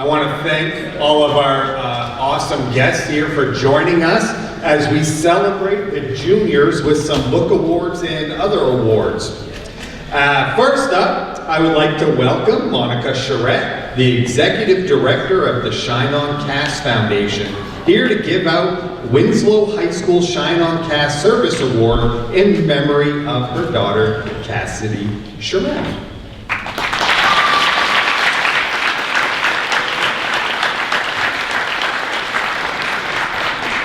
I want to thank all of our awesome guests here for joining us as we celebrate the juniors with some book awards and other awards. First up, I would like to welcome Monica Charette, the Executive Director of the Shine On Cast Foundation, here to give out Winslow High School Shine On Cast Service Award in memory of her daughter, Cassidy Charette.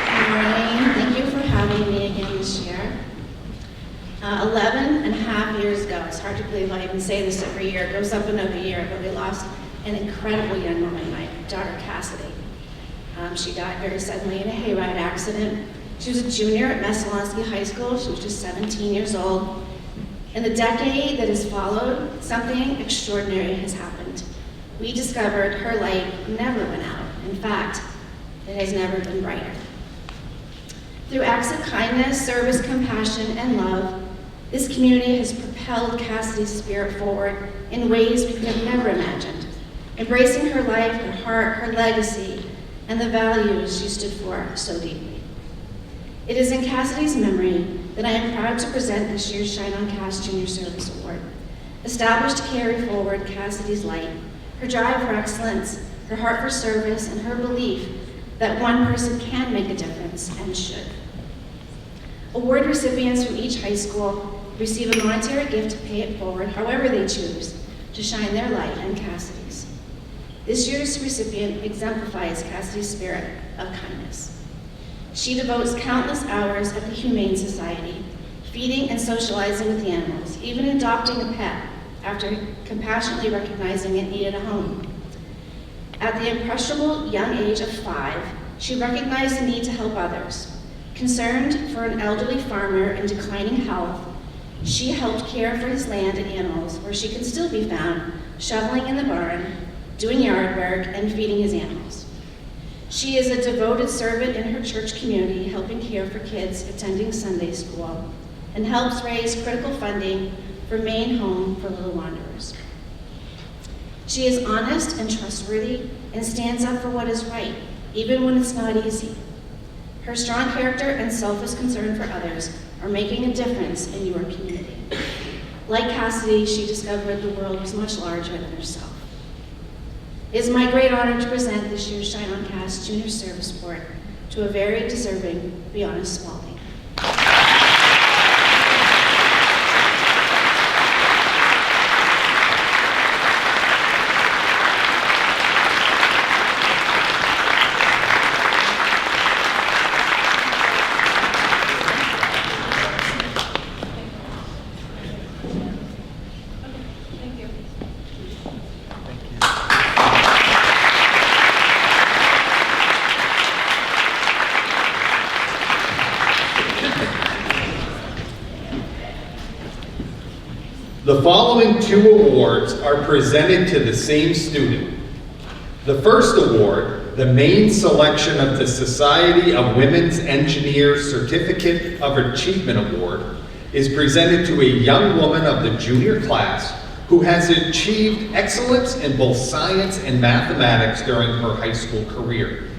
Good morning. Thank you for having me again this year. 11 and a half years ago, it's hard to believe I even say this every year, it goes up another year, but we lost an incredible young woman, my daughter Cassidy. She died very suddenly in a hayride accident. She was a junior at Messalonsky High School. She was just 17 years old. In the decade that has followed, something extraordinary has happened. We discovered her light never went out. In fact, it has never been brighter. Through acts of kindness, service, compassion, and love, this community has propelled Cassidy's spirit forward in ways we could have never imagined, embracing her life, her heart, her legacy, and the values she stood for so deeply. It is in Cassidy's memory that I am proud to present this year's Shine On Cast Junior Service Award, established to carry forward Cassidy's light, her drive for excellence, her heart for service, and her belief that one person can make a difference and should. Award recipients from each high school receive a monetary gift to pay it forward however they choose to shine their light on Cassidy's. This year's recipient exemplifies Cassidy's spirit of kindness. She devotes countless hours at the Humane Society, feeding and socializing with the animals, even adopting a pet after compassionately recognizing it needed a home. At the impressionable young age of 5, she recognized the need to help others. Concerned for an elderly farmer in declining health, she helped care for his land and animals where she can still be found, shoveling in the barn, doing yard work, and feeding his animals. She is a devoted servant in her church community, helping care for kids attending Sunday school, and helps raise critical funding for Maine Home for Little Wanderers. She is honest and trustworthy and stands up for what is right, even when it's not easy. Her strong character and selfless concern for others are making a difference in your community. Like Cassidy, she discovered the world was much larger than herself. It is my great honor to present this year's Shine On Cast Junior Service Award to a very deserving Brianna Spalding. The following 2 awards are presented to the same student. The first award, the main selection of the Society of Women's Engineers Certificate of Achievement Award, is presented to a young woman of the junior class who has achieved excellence in both science and mathematics during her high school career.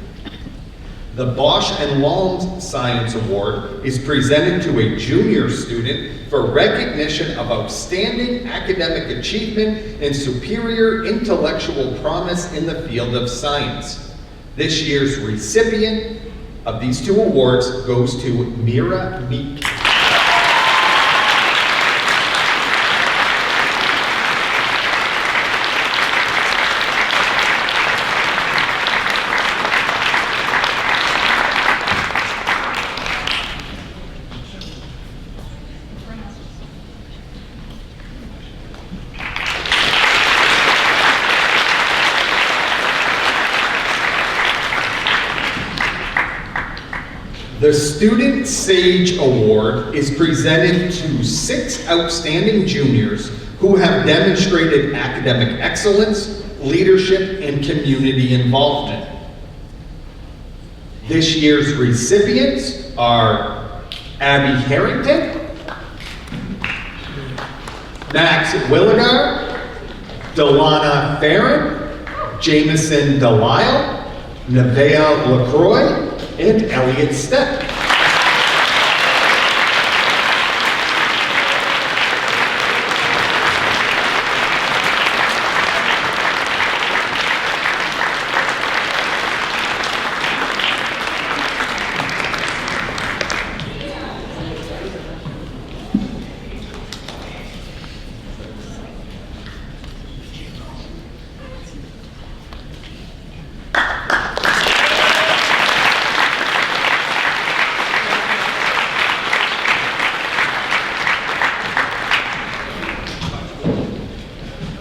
The Bosch and Long Science Award is presented to a junior student for recognition of outstanding academic achievement and superior intellectual promise in the field of science. This year's recipient of these 2 awards goes to Mira Meek. The Student Sage Award is presented to 6 outstanding juniors who have demonstrated academic excellence, leadership, and community involvement. This year's recipients are Abby Harrington, Max Willigar, Delana Farron, Jameson Delisle, Nevaeh LaCroix, and Elliot Stepp.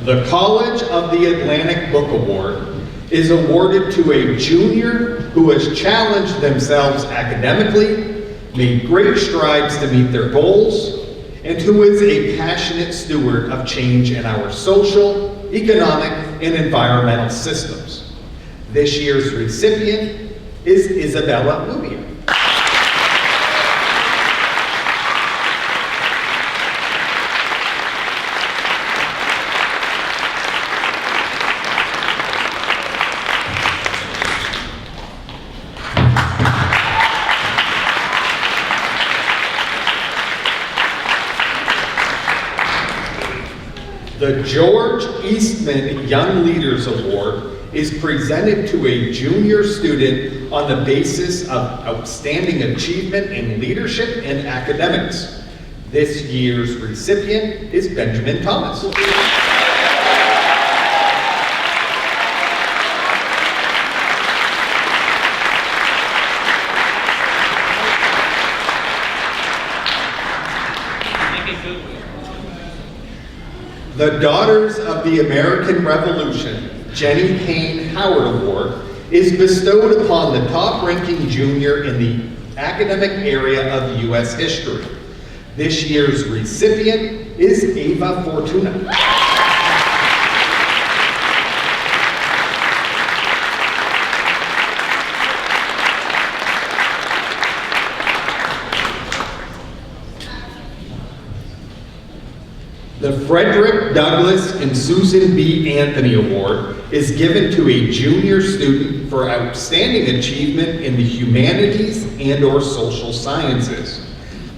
The College of the Atlantic Book Award is awarded to a junior who has challenged themselves academically, made great strides to meet their goals, and who is a passionate steward of change in our social, economic, and environmental systems. This year's recipient is Isabella Lubier. The George Eastman Young Leaders Award is presented to a junior student on the basis of outstanding achievement in leadership and academics. This year's recipient is Benjamin Thomas. The Daughters of the American Revolution Jenny Kane Howard Award is bestowed upon the top-ranking junior in the academic area of U.S. history. This year's recipient is Ava Fortuna. The Frederick Douglass and Susan B. Anthony Award is given to a junior student for outstanding achievement in the humanities and/or social sciences.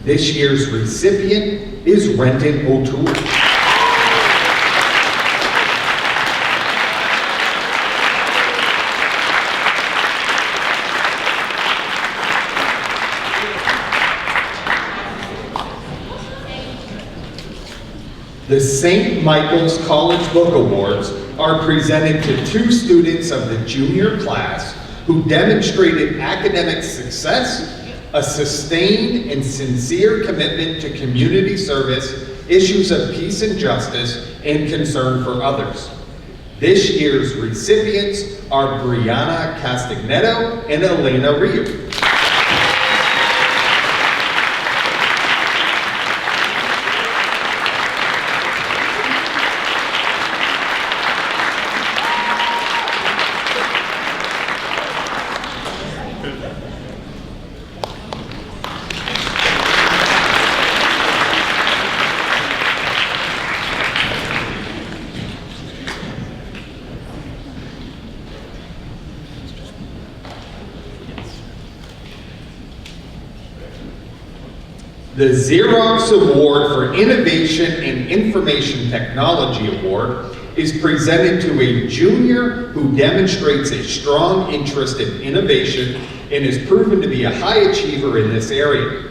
This year's recipient is Renton O'Toole. The St. Michael's College Book Awards are presented to two students of the junior class who demonstrated academic success, a sustained and sincere commitment to community service, issues of peace and justice, and concern for others. This year's recipients are Brianna Castagneto and Elena Rio. The Xerox Award for Innovation and Information Technology Award is presented to a junior who demonstrates a strong interest in innovation and is proven to be a high achiever in this area.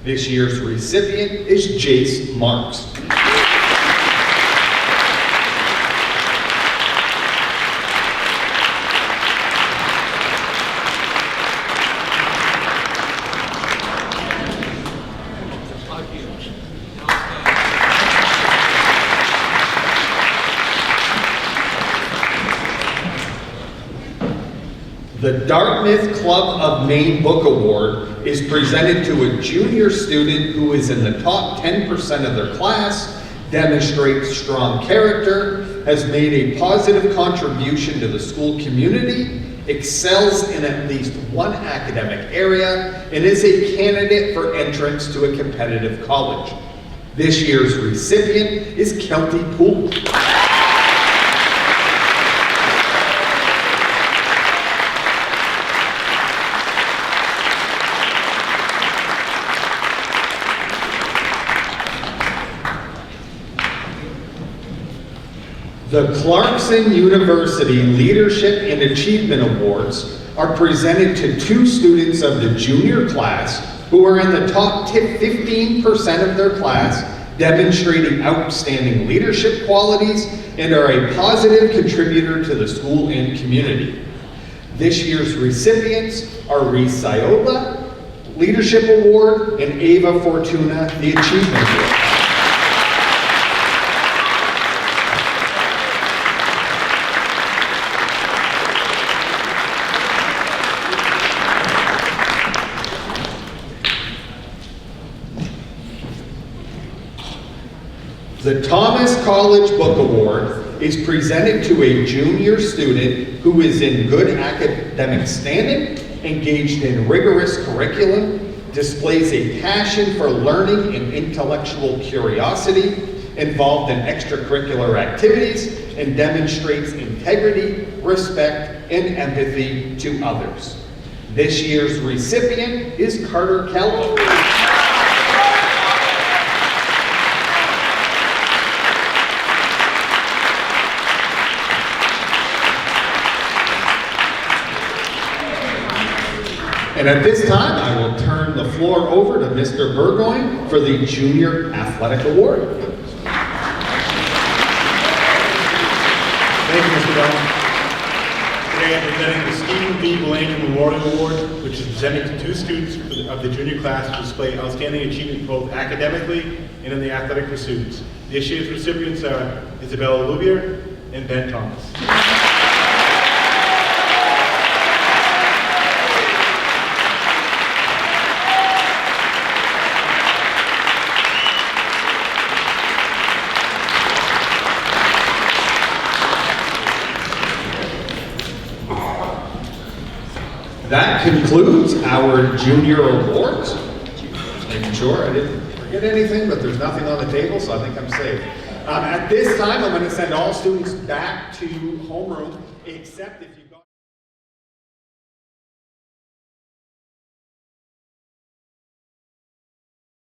This year's recipient is Jace Marks. The Dartmouth Club of Maine Book Award is presented to a junior student who is in the top 10% of their class, demonstrates strong character, has made a positive contribution to the school community, excels in at least one academic area, and is a candidate for entrance to a competitive college. This year's recipient is Kelty Poole. The Clarkson University Leadership and Achievement Awards are presented to 2 students of the junior class who are in the top 15% of their class, demonstrating outstanding leadership qualities and are a positive contributor to the school and community. This year's recipients are Reese Siola, Leadership Award, and Ava Fortuna, the Achievement Award. The Thomas College Book Award is presented to a junior student who is in good academic standing, engaged in rigorous curriculum, displays a passion for learning and intellectual curiosity, involved in extracurricular activities, and demonstrates integrity, respect, and empathy to others. This year's recipient is Carter Kelly. And at this time, I will turn the floor over to Mr. Burgoyne for the Junior Athletic Award. Thank you, Mr. Bell. Today I'm presenting the Stephen B. Blanken Memorial Award, which is presented to 2 students of the junior class who display outstanding achievement both academically and in the athletic pursuits. This year's recipients are Isabella Louvier and Ben Thomas. That concludes our junior awards. Making sure I didn't forget anything, but there's nothing on the table, so I think I'm safe. At this time, I'm going to send all students back to homeroom, except if